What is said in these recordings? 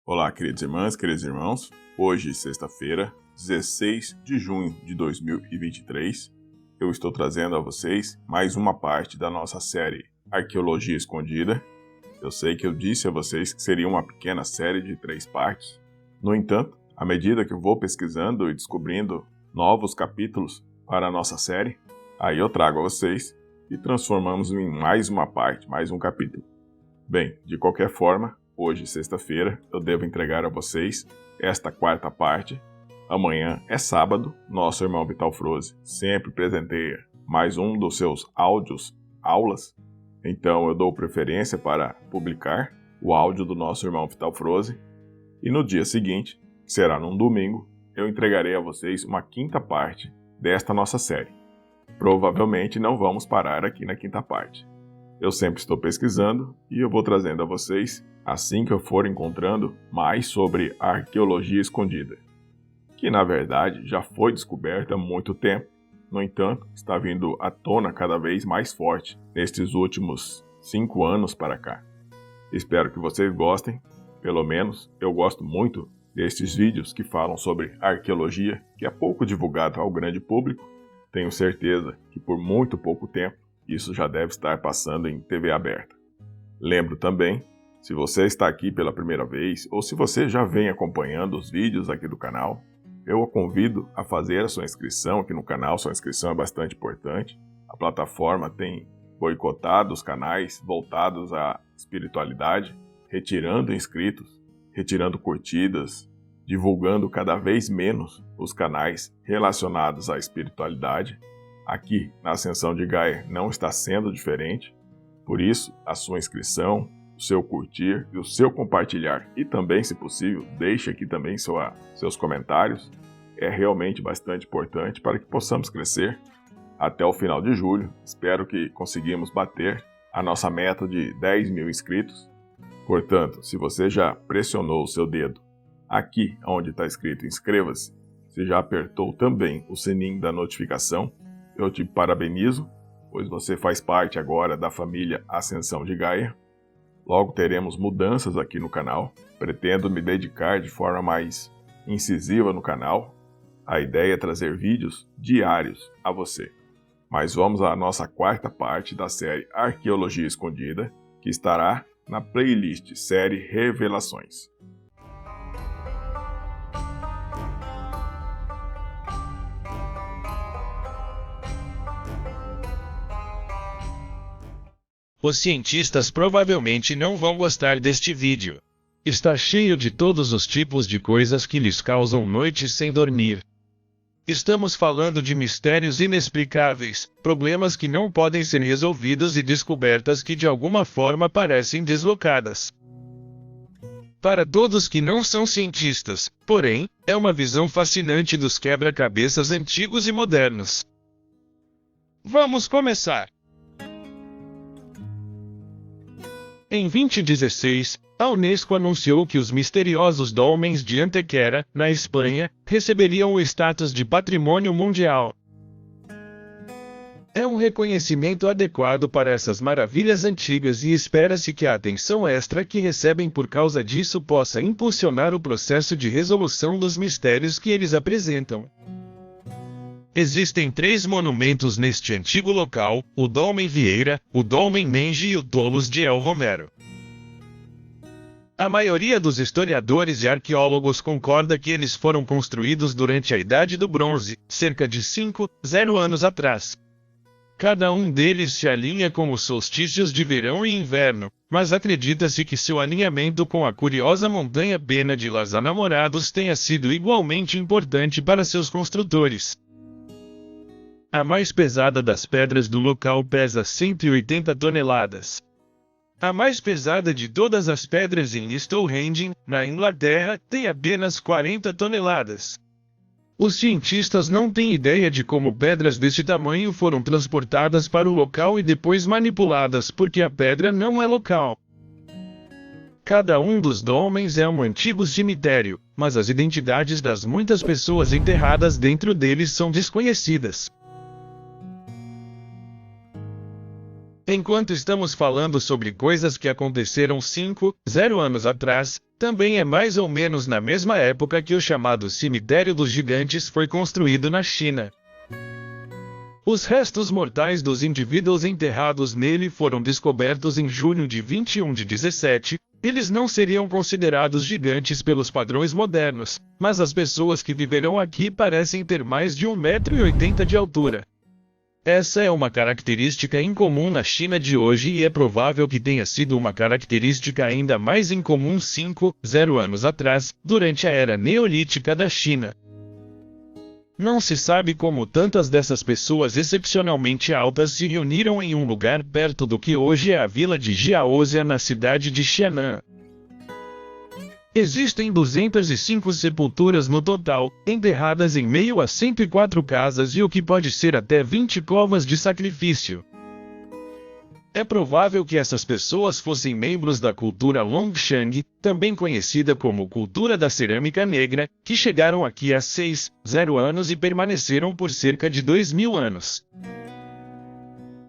Olá, queridas irmãs, queridos irmãos. Hoje, sexta-feira, 16 de junho de 2023, eu estou trazendo a vocês mais uma parte da nossa série Arqueologia Escondida. Eu sei que eu disse a vocês que seria uma pequena série de 3 partes. No entanto, à medida que eu vou pesquisando e descobrindo novos capítulos para a nossa série, aí eu trago a vocês e transformamos em mais uma parte, mais um capítulo. Bem, de qualquer forma, hoje, sexta-feira, eu devo entregar a vocês esta 4ª parte. Amanhã é sábado, nosso irmão Vital Froze sempre presenteia mais um dos seus áudios, aulas. Então eu dou preferência para publicar o áudio do nosso irmão Vital Froze. E no dia seguinte, que será num domingo, eu entregarei a vocês uma 5ª parte desta nossa série. Provavelmente não vamos parar aqui na 5ª parte. Eu sempre estou pesquisando e eu vou trazendo a vocês assim que eu for encontrando mais sobre a arqueologia escondida, que na verdade já foi descoberta há muito tempo, no entanto está vindo à tona cada vez mais forte nestes últimos 5 anos para cá. Espero que vocês gostem, pelo menos eu gosto muito destes vídeos que falam sobre arqueologia, que é pouco divulgado ao grande público. Tenho certeza que por muito pouco tempo isso já deve estar passando em TV aberta. Lembro também, se você está aqui pela primeira vez ou se você já vem acompanhando os vídeos aqui do canal, eu o convido a fazer a sua inscrição aqui no canal. Sua inscrição é bastante importante. A plataforma tem boicotado os canais voltados à espiritualidade, retirando inscritos, retirando curtidas, divulgando cada vez menos os canais relacionados à espiritualidade. Aqui na Ascensão de Gaia não está sendo diferente, por isso a sua inscrição, o seu curtir e o seu compartilhar e também, se possível, deixe aqui também seus comentários, é realmente bastante importante para que possamos crescer até o final de julho. Espero que conseguimos bater a nossa meta de 10 mil inscritos. Portanto, se você já pressionou o seu dedo aqui onde está escrito inscreva-se, se já apertou também o sininho da notificação, eu te parabenizo, pois você faz parte agora da família Ascensão de Gaia. Logo teremos mudanças aqui no canal. Pretendo me dedicar de forma mais incisiva no canal. A ideia é trazer vídeos diários a você. Mas vamos à nossa 4ª parte da série Arqueologia Escondida, que estará na playlist série Revelações. Os cientistas provavelmente não vão gostar deste vídeo. Está cheio de todos os tipos de coisas que lhes causam noites sem dormir. Estamos falando de mistérios inexplicáveis, problemas que não podem ser resolvidos e descobertas que de alguma forma parecem deslocadas. Para todos que não são cientistas, porém, é uma visão fascinante dos quebra-cabeças antigos e modernos. Vamos começar! Em 2016, a Unesco anunciou que os misteriosos dólmens de Antequera, na Espanha, receberiam o status de Patrimônio Mundial. É um reconhecimento adequado para essas maravilhas antigas e espera-se que a atenção extra que recebem por causa disso possa impulsionar o processo de resolução dos mistérios que eles apresentam. Existem 3 monumentos neste antigo local: o Dolmen Vieira, o Dolmen Menge e o Tolos de El Romero. A maioria dos historiadores e arqueólogos concorda que eles foram construídos durante a Idade do Bronze, cerca de 5,0 anos atrás. Cada um deles se alinha com os solstícios de verão e inverno, mas acredita-se que seu alinhamento com a curiosa montanha Pena de los Enamorados tenha sido igualmente importante para seus construtores. A mais pesada das pedras do local pesa 180 toneladas. A mais pesada de todas as pedras em Stonehenge, na Inglaterra, tem apenas 40 toneladas. Os cientistas não têm ideia de como pedras desse tamanho foram transportadas para o local e depois manipuladas, porque a pedra não é local. Cada um dos dólmens é um antigo cemitério, mas as identidades das muitas pessoas enterradas dentro deles são desconhecidas. Enquanto estamos falando sobre coisas que aconteceram 5,0 anos atrás, também é mais ou menos na mesma época que o chamado Cemitério dos Gigantes foi construído na China. Os restos mortais dos indivíduos enterrados nele foram descobertos em junho de 21 de 17. Eles não seriam considerados gigantes pelos padrões modernos, mas as pessoas que viverão aqui parecem ter mais de 1,80 m de altura. Essa é uma característica incomum na China de hoje e é provável que tenha sido uma característica ainda mais incomum 5,0 anos atrás, durante a era neolítica da China. Não se sabe como tantas dessas pessoas excepcionalmente altas se reuniram em um lugar perto do que hoje é a vila de Jiaozhia na cidade de Xianan. Existem 205 sepulturas no total, enterradas em meio a 104 casas e o que pode ser até 20 covas de sacrifício. É provável que essas pessoas fossem membros da cultura Longshang, também conhecida como cultura da cerâmica negra, que chegaram aqui há 6,0 anos e permaneceram por cerca de 2.000 anos.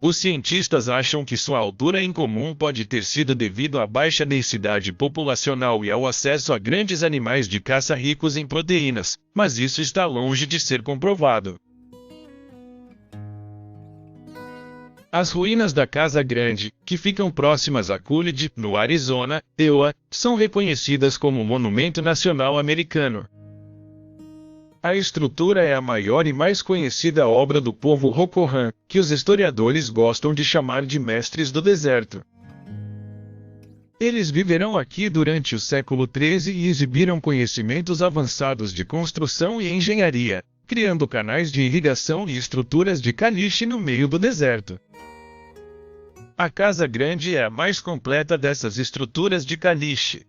Os cientistas acham que sua altura incomum pode ter sido devido à baixa densidade populacional e ao acesso a grandes animais de caça ricos em proteínas, mas isso está longe de ser comprovado. As ruínas da Casa Grande, que ficam próximas a Coolidge, no Arizona, EUA, são reconhecidas como Monumento Nacional Americano. A estrutura é a maior e mais conhecida obra do povo Rocoran, que os historiadores gostam de chamar de Mestres do Deserto. Eles viveram aqui durante o século XIII e exibiram conhecimentos avançados de construção e engenharia, criando canais de irrigação e estruturas de caliche no meio do deserto. A Casa Grande é a mais completa dessas estruturas de caliche.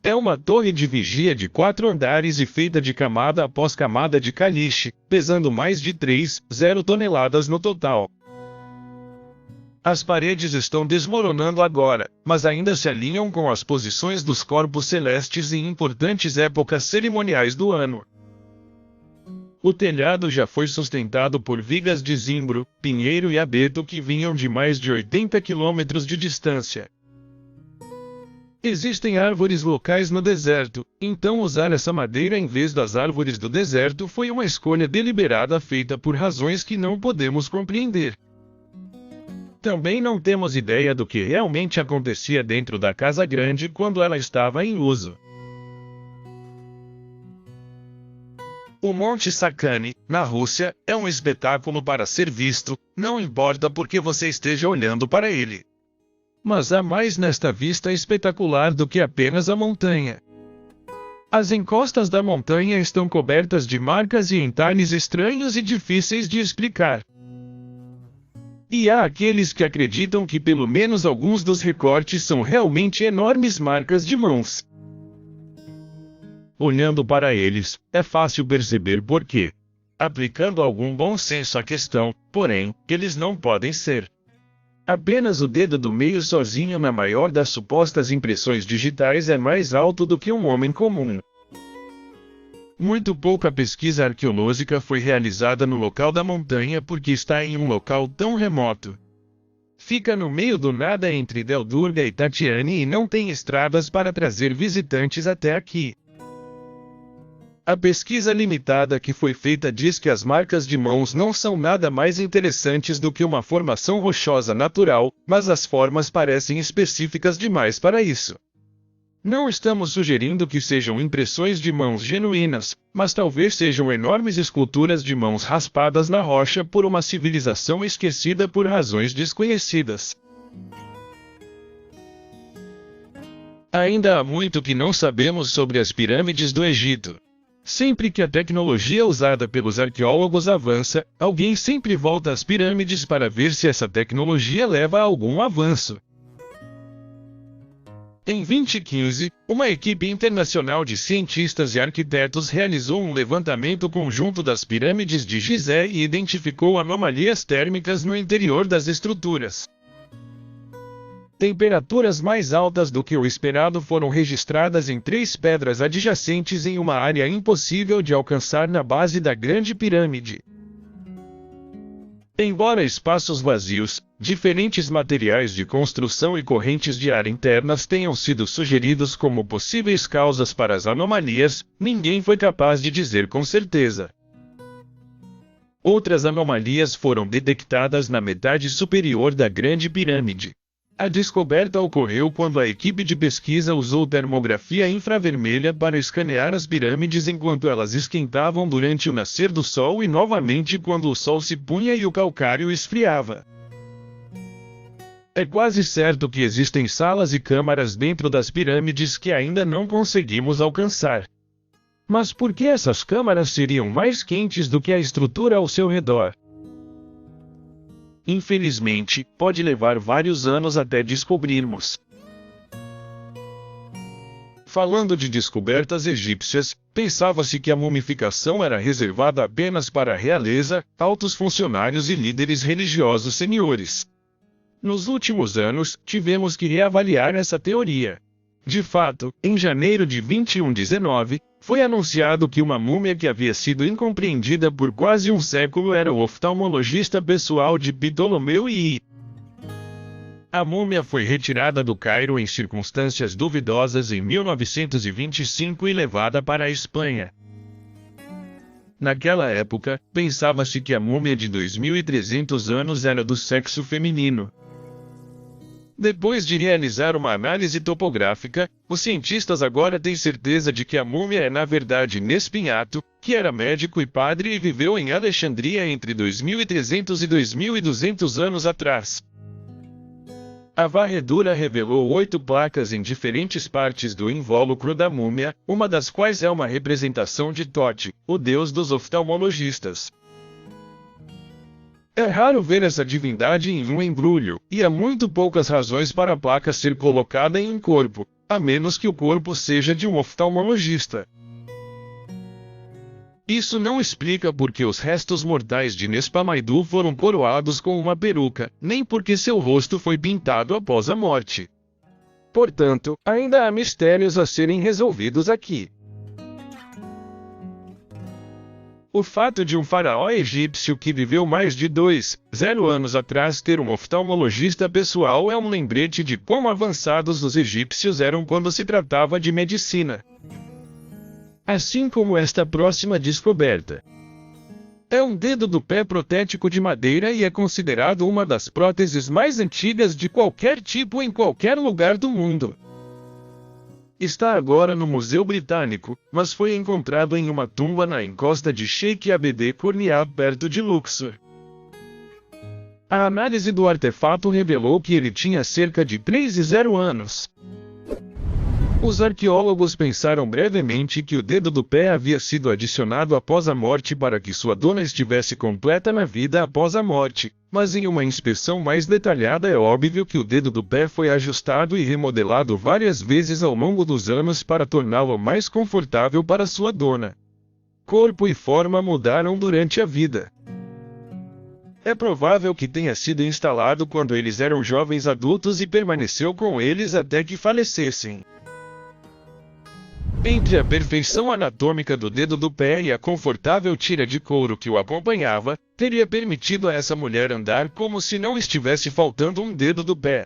É uma torre de vigia de 4 andares e feita de camada após camada de caliche, pesando mais de 3,0 toneladas no total. As paredes estão desmoronando agora, mas ainda se alinham com as posições dos corpos celestes em importantes épocas cerimoniais do ano. O telhado já foi sustentado por vigas de zimbro, pinheiro e abeto que vinham de mais de 80 quilômetros de distância. Existem árvores locais no deserto, então usar essa madeira em vez das árvores do deserto foi uma escolha deliberada feita por razões que não podemos compreender. Também não temos ideia do que realmente acontecia dentro da Casa Grande quando ela estava em uso. O Monte Sakhane, na Rússia, é um espetáculo para ser visto, não importa porque você esteja olhando para ele. Mas há mais nesta vista espetacular do que apenas a montanha. As encostas da montanha estão cobertas de marcas e entalhes estranhos e difíceis de explicar. E há aqueles que acreditam que pelo menos alguns dos recortes são realmente enormes marcas de mãos. Olhando para eles, é fácil perceber por quê. Aplicando algum bom senso à questão, porém, que eles não podem ser. Apenas o dedo do meio sozinho na maior das supostas impressões digitais é mais alto do que um homem comum. Muito pouca pesquisa arqueológica foi realizada no local da montanha porque está em um local tão remoto. Fica no meio do nada entre Del Durga e Tatiane e não tem estradas para trazer visitantes até aqui. A pesquisa limitada que foi feita diz que as marcas de mãos não são nada mais interessantes do que uma formação rochosa natural, mas as formas parecem específicas demais para isso. Não estamos sugerindo que sejam impressões de mãos genuínas, mas talvez sejam enormes esculturas de mãos raspadas na rocha por uma civilização esquecida por razões desconhecidas. Ainda há muito que não sabemos sobre as pirâmides do Egito. Sempre que a tecnologia usada pelos arqueólogos avança, alguém sempre volta às pirâmides para ver se essa tecnologia leva a algum avanço. Em 2015, uma equipe internacional de cientistas e arquitetos realizou um levantamento conjunto das pirâmides de Gizé e identificou anomalias térmicas no interior das estruturas. Temperaturas mais altas do que o esperado foram registradas em 3 pedras adjacentes em uma área impossível de alcançar na base da Grande Pirâmide. Embora espaços vazios, diferentes materiais de construção e correntes de ar internas tenham sido sugeridos como possíveis causas para as anomalias, ninguém foi capaz de dizer com certeza. Outras anomalias foram detectadas na metade superior da Grande Pirâmide. A descoberta ocorreu quando a equipe de pesquisa usou termografia infravermelha para escanear as pirâmides enquanto elas esquentavam durante o nascer do Sol e novamente quando o Sol se punha e o calcário esfriava. É quase certo que existem salas e câmaras dentro das pirâmides que ainda não conseguimos alcançar. Mas por que essas câmaras seriam mais quentes do que a estrutura ao seu redor? Infelizmente, pode levar vários anos até descobrirmos. Falando de descobertas egípcias, pensava-se que a mumificação era reservada apenas para a realeza, altos funcionários e líderes religiosos seniores. Nos últimos anos, tivemos que reavaliar essa teoria. De fato, em janeiro de 2119, foi anunciado que uma múmia que havia sido incompreendida por quase um século era o oftalmologista pessoal de Ptolomeu I. A múmia foi retirada do Cairo em circunstâncias duvidosas em 1925 e levada para a Espanha. Naquela época, pensava-se que a múmia de 2.300 anos era do sexo feminino. Depois de realizar uma análise topográfica, os cientistas agora têm certeza de que a múmia é na verdade Nespinhato, que era médico e padre e viveu em Alexandria entre 2.300 e 2.200 anos atrás. A varredura revelou 8 placas em diferentes partes do invólucro da múmia, uma das quais é uma representação de Tote, o deus dos oftalmologistas. É raro ver essa divindade em um embrulho, e há muito poucas razões para a placa ser colocada em um corpo, a menos que o corpo seja de um oftalmologista. Isso não explica por que os restos mortais de Nespamaidu foram coroados com uma peruca, nem porque seu rosto foi pintado após a morte. Portanto, ainda há mistérios a serem resolvidos aqui. O fato de um faraó egípcio que viveu mais de 2.0 anos atrás ter um oftalmologista pessoal é um lembrete de quão avançados os egípcios eram quando se tratava de medicina. Assim como esta próxima descoberta. É um dedo do pé protético de madeira e é considerado uma das próteses mais antigas de qualquer tipo em qualquer lugar do mundo. Está agora no Museu Britânico, mas foi encontrado em uma tumba na encosta de Sheikh Abd Qurniab perto de Luxor. A análise do artefato revelou que ele tinha cerca de 3,0 anos. Os arqueólogos pensaram brevemente que o dedo do pé havia sido adicionado após a morte para que sua dona estivesse completa na vida após a morte, mas em uma inspeção mais detalhada é óbvio que o dedo do pé foi ajustado e remodelado várias vezes ao longo dos anos para torná-lo mais confortável para sua dona. Corpo e forma mudaram durante a vida. É provável que tenha sido instalado quando eles eram jovens adultos e permaneceu com eles até que falecessem. Entre a perfeição anatômica do dedo do pé e a confortável tira de couro que o acompanhava, teria permitido a essa mulher andar como se não estivesse faltando um dedo do pé.